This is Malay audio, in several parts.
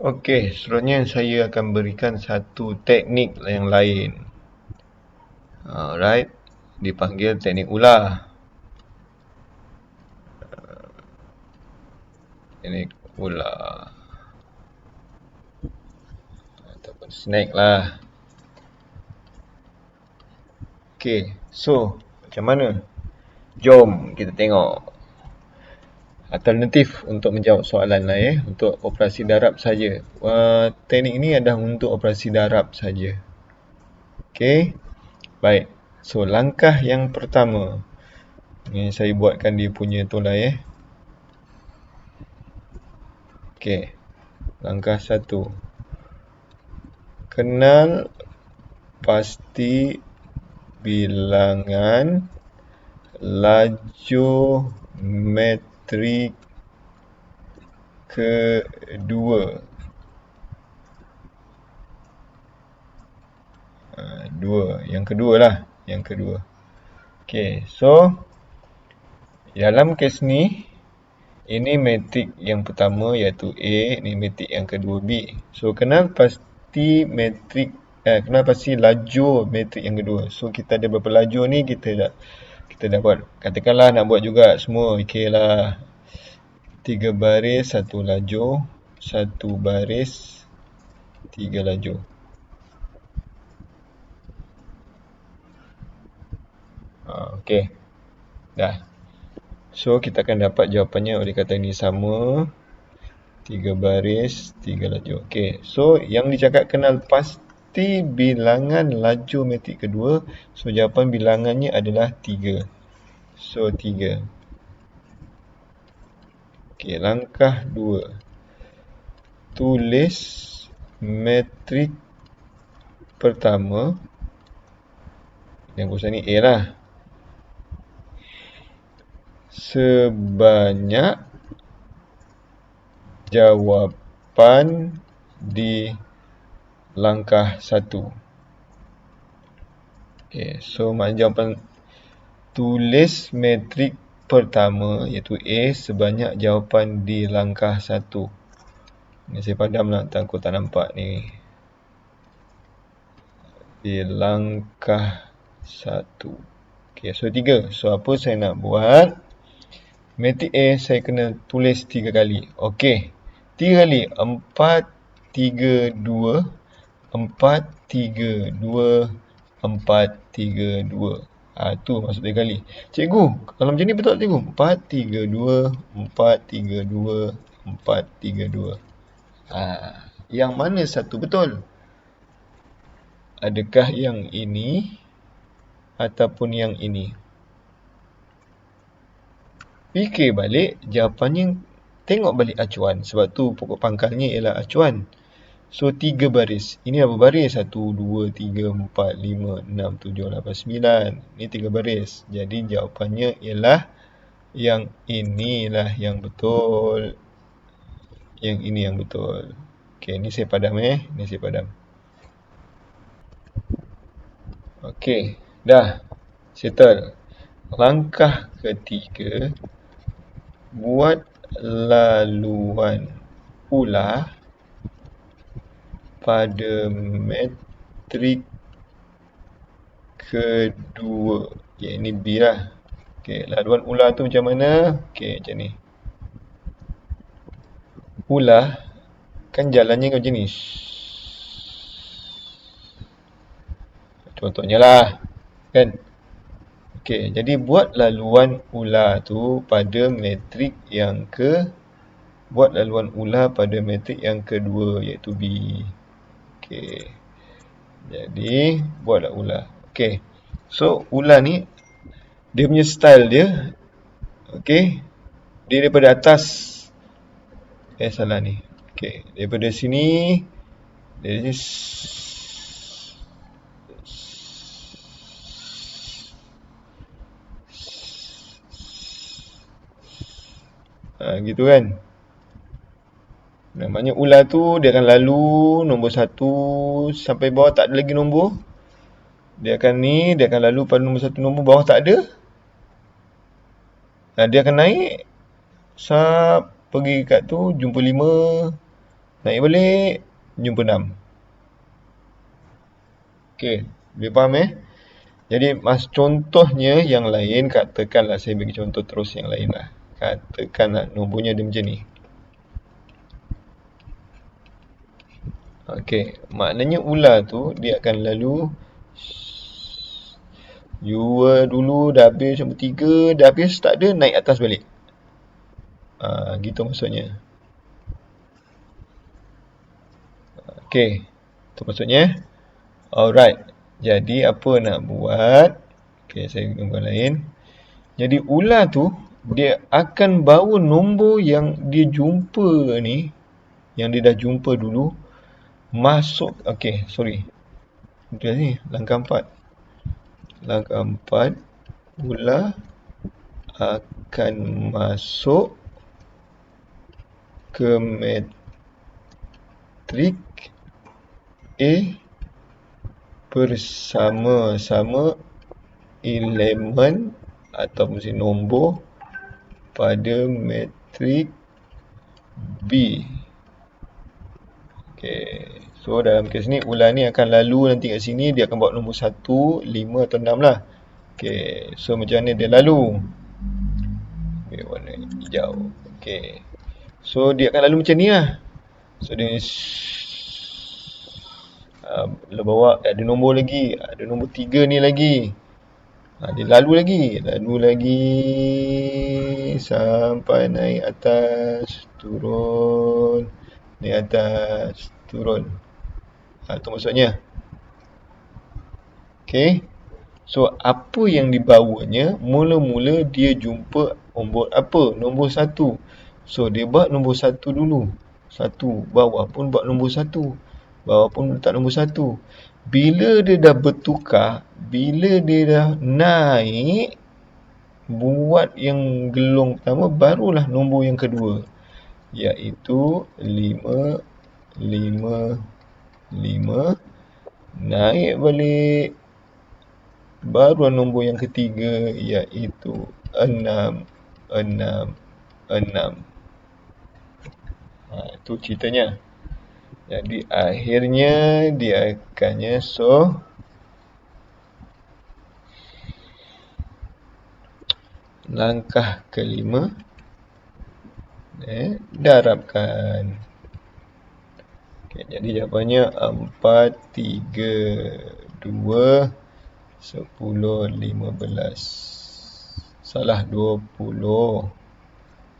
Okey, seterusnya saya akan berikan satu teknik yang lain. Alright, dipanggil teknik ular. Teknik ular ataupun snake lah. Okey, so macam mana? Jom kita tengok alternatif untuk menjawab soalan lah untuk operasi darab saja. Teknik ini adalah untuk operasi darab saja. Okey. Baik. So langkah yang pertama, ni saya buatkan dia punya tu lah Okey. Langkah 1. Kenal pasti bilangan laju metrik kedua. Yang kedua lah. Yang kedua. Okey, so dalam kes ni, ini metrik yang pertama iaitu A, ini metrik yang kedua B. So kenal pasti laju metrik yang kedua. So kita ada berapa laju ni, kita dah buat. Katakanlah nak buat juga semua, okey lah. 3 baris 1 laju, 1 baris 3 laju. Okey. Dah. So kita akan dapat jawapannya oleh kata ini sama. 3 baris 3 laju. Okey. So yang dicakap kenal pasti bilangan laju metrik kedua. So jawapan bilangannya adalah 3. So 3. Okey, langkah 2. Tulis metrik pertama. Yang kursus ni A lah. Sebanyak jawapan di langkah 1. Okay, so maknanya jawapan tulis metrik pertama iaitu A sebanyak jawapan di langkah 1. Ni saya padam lah, takut tak nampak ni. Di langkah 1. Okay, so 3. So apa saya nak buat? Metrik A saya kena tulis 3 kali. Okey. 3 kali. 4, 3, 2. 4, 3, 2. 4, 3, 2. Tu maksud 3 kali. Cikgu, kalau macam ni betul tak cikgu? 4, 3, 2. 4, 3, 2. 4, 3, 2. Yang mana satu betul? Adakah yang ini ataupun yang ini? Fikir balik, jawapannya tengok balik acuan. Sebab tu pokok pangkalnya ialah acuan. So 3 baris. Ini apa baris? 1, 2, 3, 4, 5, 6, 7, 8, 9. Ini 3 baris. Jadi jawapannya ialah yang inilah yang betul. Yang ini yang betul. Okey, ni saya padam Ni saya padam. Okey, dah. Settle. Langkah ketiga, buat laluan ular pada metrik kedua. Okay, ini B lah. Okay, laluan ular tu macam mana? Okay, macam ni. Ular kan jalannya macam ni. Contohnya lah. Kan? Okay, jadi buat laluan ular tu pada metrik yang buat laluan ular pada metrik yang kedua iaitu B. Okey. Jadi buatlah ular. Okey. So ular ni dia punya style dia okey. Dia daripada atas. Salah ni. Okey, daripada sini dia gitu kan. Namanya ular tu dia akan lalu nombor 1 sampai bawah tak ada lagi nombor. Dia akan lalu pada nombor 1 nombor bawah tak ada. Dia akan naik pergi kat tu jumpa 5. Naik balik, jumpa 6. Okey, boleh faham Jadi contohnya yang lain, katakanlah saya bagi contoh terus yang lain lah. Katakanlah nombornya dia macam ni. Okey, maknanya ular tu dia akan lalu 2 dulu, dah habis nombor 3, dah habis tak ada, naik atas balik. Gitu maksudnya. Okey, itu maksudnya. Alright, jadi apa nak buat? Okey, saya gambar lain. Jadi ular tu dia akan bawa nombor yang dia jumpa ni, yang dia dah jumpa dulu, masuk. Okey, sorry. Dia ni langkah 4. Langkah 4, ular akan masuk ke matrik A bersama-sama elemen atau mesti nombor pada matrik B. Okey, so dalam kes ni ular ni akan lalu nanti kat sini, dia akan bawa nombor 1, 5 atau 6 lah. Okey, so macam mana dia lalu? Okey, warna hijau. Okey, so dia akan lalu macam ni lah. So dia bawa, ada nombor lagi, ada nombor 3 ni lagi. Dia lalu lagi sampai naik atas, turun, naik atas, turun. Itu maksudnya. Okay, so apa yang dibawanya, mula-mula dia jumpa nombor apa? Nombor 1. So dia buat nombor 1 dulu. 1, bawah pun buat nombor 1. Bawah pun letak nombor 1. Bila dia dah bertukar, bila dia dah naik, buat yang gelong pertama, barulah nombor yang kedua, iaitu 5, 5, 5. Naik balik, baru nombor yang ketiga, iaitu 6, 6, 6. Itu ceritanya. Jadi akhirnya dia akannya, so langkah kelima, darabkan. Okay, jadi jawapannya 4, 3, 2, 10, 15. Salah, 20,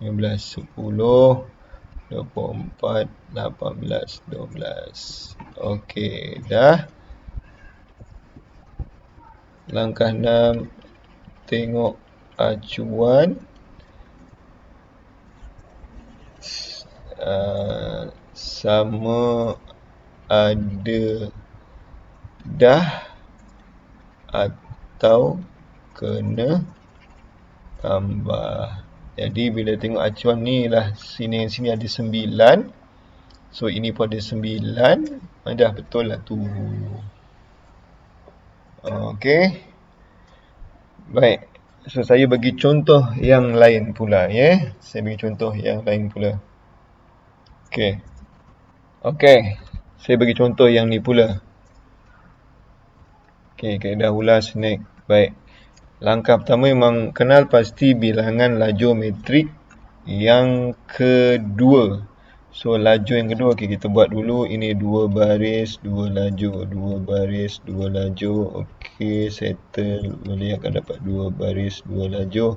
15, 10, 24, 18, 12. Okey, dah. Langkah 6, tengok acuan. Sama ada dah atau kena tambah. Jadi bila tengok acuan ni lah, sini ada 9. So ini pun ada 9. Dah betul lah tu. Okey. Baik. So saya bagi contoh yang lain pula Saya bagi contoh yang lain pula. Okey. Saya bagi contoh yang ni pula. Okey, kaedah ular snack. Baik. Langkah pertama memang kenal pasti bilangan lajur metrik yang kedua. So lajur yang kedua, kita buat dulu. Ini 2 baris, 2 lajur, 2 baris, 2 lajur. Okey, settle. Boleh akan dapat 2 baris, 2 lajur.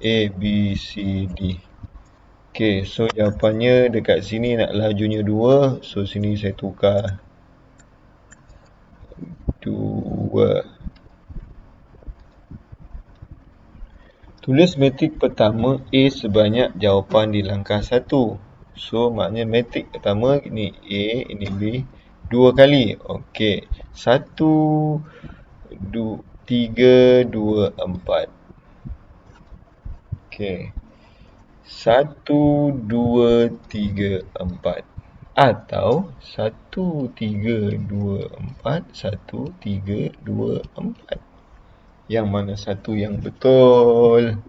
A, B, C, D. Okey, so jawapannya dekat sini nak lajurnya 2. So sini saya tukar 2. Tulis matrik pertama A sebanyak jawapan di langkah 1. So maknanya matrik pertama ini A, ini B, 2 kali. Okey, 1, 2, 3, 2, 4. Okey, 1, 2, 3, 4. Atau 1, 3, 2, 4, 1, 3, 2, 4. Yang mana satu yang betul?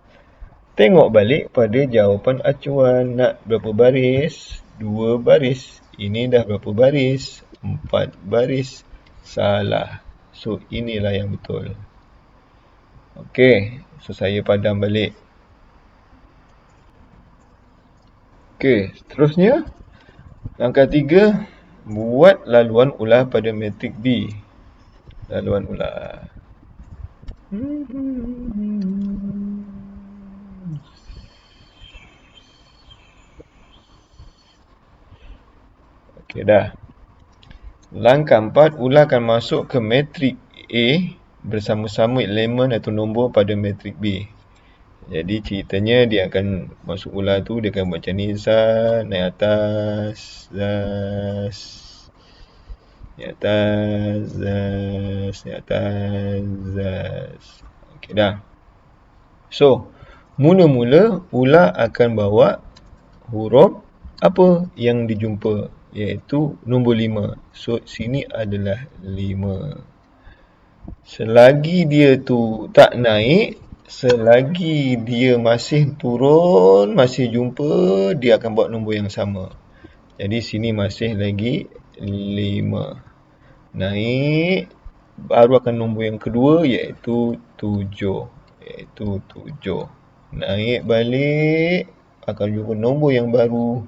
Tengok balik pada jawapan acuan. Nak berapa baris? 2 baris. ini dah berapa baris? 4 baris. Salah. So, inilah yang betul. Okey, so saya padam balik. Okey, seterusnya langkah 3, buat laluan ular pada matrik B. Laluan ular. Okey dah. Langkah 4, ular akan masuk ke matrik A bersama-sama elemen atau nombor pada matrik B. Jadi ceritanya dia akan masuk ular tu, dia akan buat macam ni, zas, naik atas, zas, naik atas, zas, naik atas, zas. Okey dah. So, mula-mula ular akan bawa huruf apa yang dijumpa, iaitu nombor 5. So, sini adalah 5. Selagi dia tu tak naik, selagi dia masih turun, masih jumpa, dia akan buat nombor yang sama. Jadi sini masih lagi 5. Naik, baru akan nombor yang kedua, iaitu 7. Naik balik, akan jumpa nombor yang baru.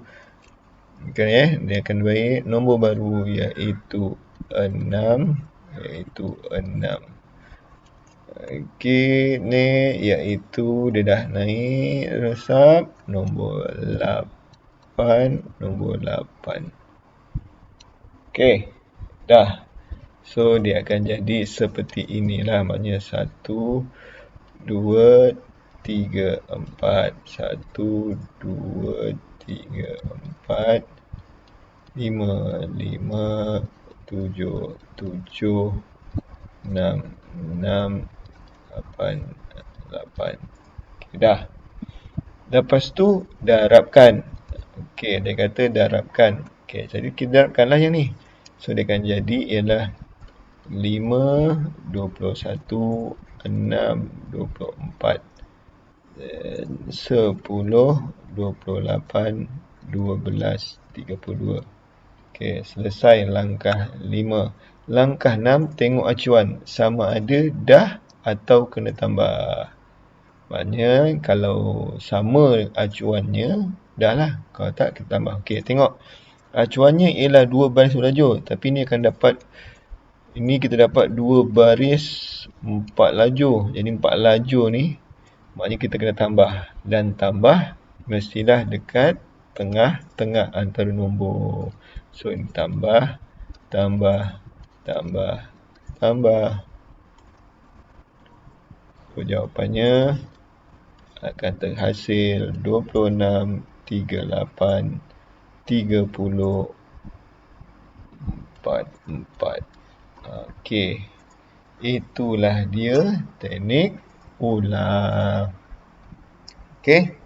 Dia akan balik nombor baru, iaitu 6. Okey, ni iaitu dia dah naik resap nombor 8. Okey, dah. So, dia akan jadi seperti inilah. Maknanya 1, 2, 3, 4. 1, 2, 3, 4. 5, 7, 6, 8. Okey, dah. Lepas tu, darabkan. Okey, dia kata darabkan. Okey, jadi kita darabkanlah yang ni. So, dia akan jadi ialah 5, 21, 6, 24, 10, 28, 12, 32. Okey, selesai langkah 5. Langkah 6, tengok acuan. Sama ada dah atau kena tambah. Maknanya kalau sama acuannya, dah lah. Kalau tak, kita tambah. Okey, tengok. Acuannya ialah 2 baris berlajur. Tapi ni akan dapat, ini kita dapat 2 baris 4 lajur. Jadi 4 lajur ni, maknanya kita kena tambah. Dan tambah mestilah dekat tengah-tengah antara nombor. So, ini tambah. So, jawapannya akan terhasil 26, 38, 30, 44. Okey. Itulah dia teknik ular. Okey.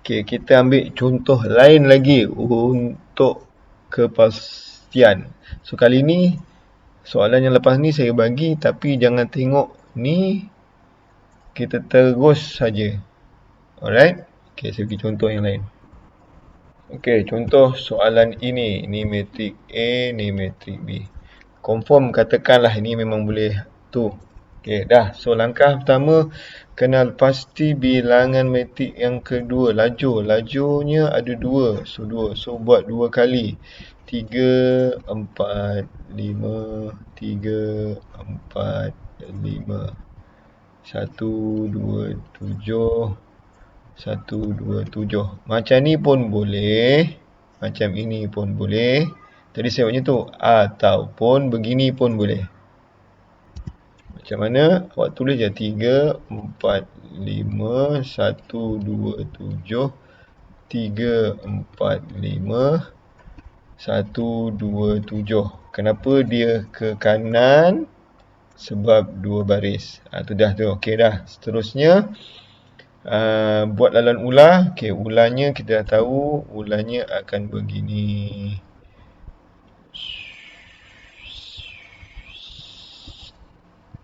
Okey, kita ambil contoh lain lagi untuk kepastian. So, kali ni soalan yang lepas ni saya bagi, tapi jangan tengok ni, kita terus saja. Alright. Okey, saya bagi contoh yang lain. Okey, contoh soalan ini. Ni matrik A, ni matrik B. Confirm katakanlah ini memang boleh tu. Okey, dah. So, langkah pertama, kenal pasti bilangan matrik yang kedua. Lajurnya ada 2. So, 2. So, buat 2 kali. 3, 4, 5. 3, 4, 5. 1, 2, 7. 1, 2, 7. Macam ni pun boleh. Macam ini pun boleh. Tadi saya buatnya tu. Ataupun begini pun boleh. Macam mana? Awak tulis je 3, 4, 5, 1, 2, 7, 3, 4, 5, 1, 2, 7. Kenapa dia ke kanan? Sebab 2 baris. Tu dah tu. Okey dah. Seterusnya, buat laluan ular. Okey, ularnya kita dah tahu. Ularnya akan begini.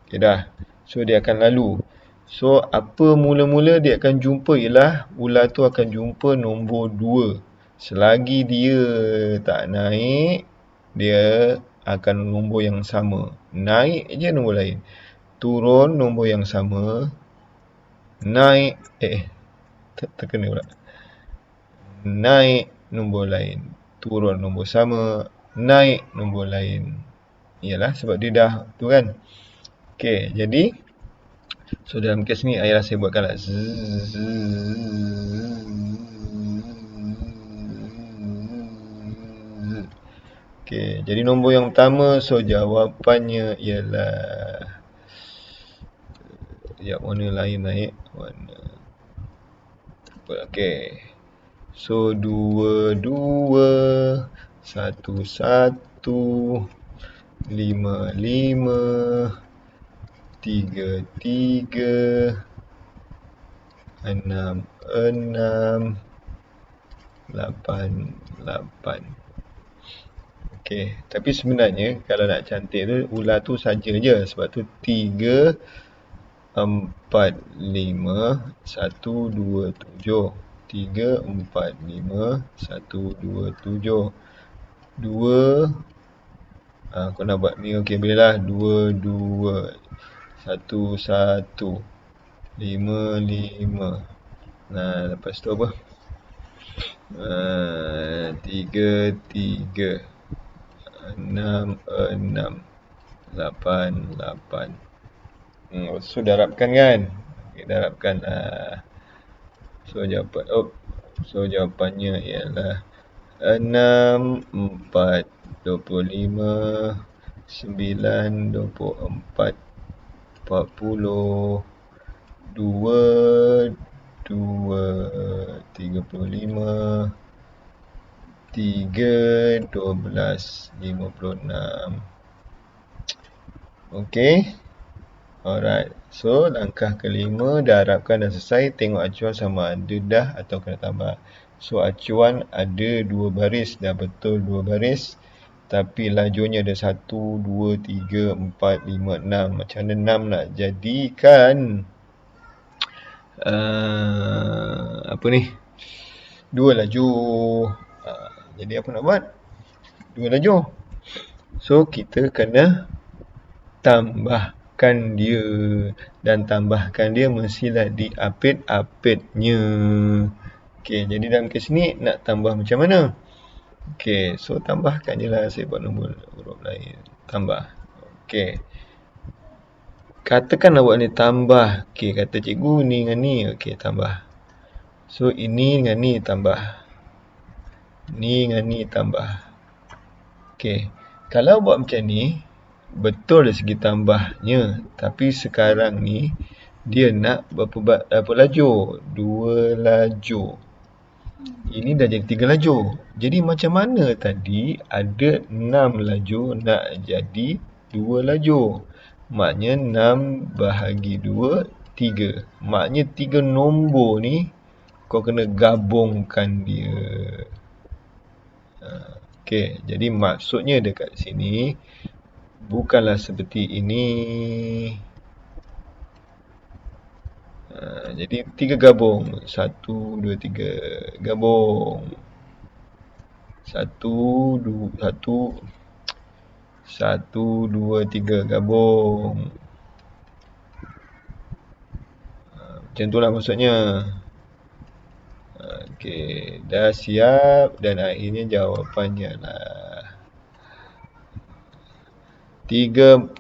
Okey dah. So, dia akan lalu. So, apa mula-mula dia akan jumpa ialah ular tu akan jumpa nombor 2. Selagi dia tak naik, dia akan nombor yang sama. Naik je nombor lain. Turun nombor yang sama. Naik, terkena pula. Naik nombor lain. Turun nombor sama. Naik nombor lain. Iyalah sebab dia dah tu kan. Okey, jadi so dalam kes ni ayah saya buatkanlah. Okey, jadi nombor yang pertama, so jawapannya ialah warna lain naik, warna. Okey. So 2 2 1 1 5 5 3 3 6 6 8 8. Okey, tapi sebenarnya kalau nak cantik tu ular tu saja je, sebab tu 3 4 5 1 2 7. 3 4 5 1 2 7. 2 kau nak buat ni, okey boleh lah. 2 2 1 1 5 5. Nah, lepas tu apa? 3 3 6 6 8 8. So darabkan kan? Okay, darabkan. So jawapannya ialah 6 4 25 9 24 40 2 2 35 3 12 56. Okey. Alright. So langkah kelima darabkan dah selesai. Tengok acuan sama ada dah atau kena tambah. So acuan ada 2 baris, dah betul 2 baris. Tapi lajurnya ada 1, 2, 3, 4, 5, 6. Macam mana 6 nak jadikan apa ni? 2 lajur. Jadi apa nak buat? 2 lajur. So kita kena tambahkan dia. Dan tambahkan dia mestilah diapit-apitnya. Okey, jadi dalam kes ni nak tambah macam mana? Okey, so tambahkan je lah. Saya buat nombor huruf lain. Tambah. Okey. Katakan nak buat ni tambah. Okey, kata cikgu ni dengan ni. Okey, tambah. So ini dengan ni tambah. Ni dengan ni tambah. Okey. Kalau buat macam ni, betul dari segi tambahnya. Tapi sekarang ni, dia nak berapa lajur? 2 lajur. Ini dah jadi 3 lajur. Jadi macam mana tadi ada 6 lajur nak jadi 2 lajur? Maknanya 6 bahagi 2, 3. Maknanya 3 nombor ni kau kena gabungkan dia. Okey, jadi maksudnya dekat sini bukanlah seperti ini. Jadi 3 gabung. 1, 2, 3 gabung. 1, 2, 3 gabung. Macam tu lah maksudnya. Okey, dah siap dan akhirnya jawapannya lah 37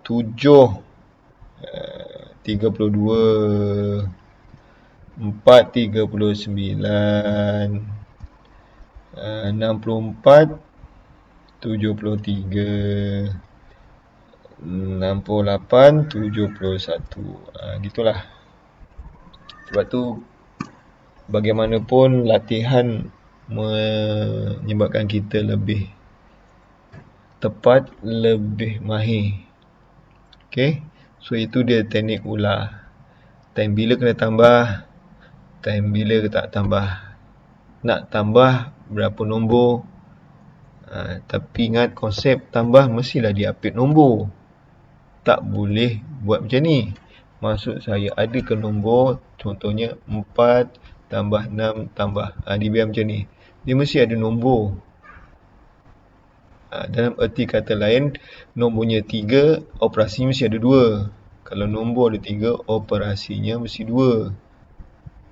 32 4 39 64 73 68 71. Gitulah. Sebab tu bagaimanapun latihan menyebabkan kita lebih tepat, lebih mahir. Okey. So itu dia teknik ular. Time bila kena tambah, time bila tak tambah. Nak tambah berapa nombor. Tapi ingat konsep tambah mestilah diapit nombor. Tak boleh buat macam ni. Maksud saya ada ke nombor, contohnya 4 tambah 6 tambah. Dia biar macam ni. dia mesti ada nombor. Dalam erti kata lain, nombornya 3, operasinya mesti ada 2. Kalau nombor ada 3, operasinya mesti 2.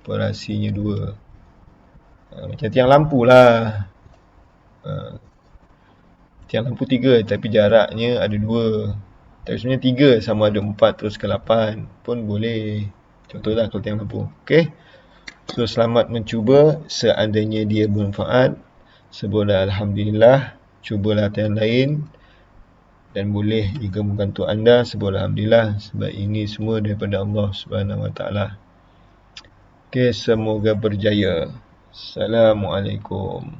Operasinya 2. Macam tiang lampu lah. Tiang lampu 3 tapi jaraknya ada 2. Tapi sebenarnya 3 sama ada 4 terus ke 8 pun boleh. Contohlah kalau tiang lampu. Okey. So selamat mencuba. Seandainya dia bermanfaat, sebuah alhamdulillah. Cubalah yang lain. Dan boleh jika membantu anda, sebuah alhamdulillah. Sebab ini semua daripada Allah Subhanahu Wa Taala. Okey, semoga berjaya. Assalamualaikum.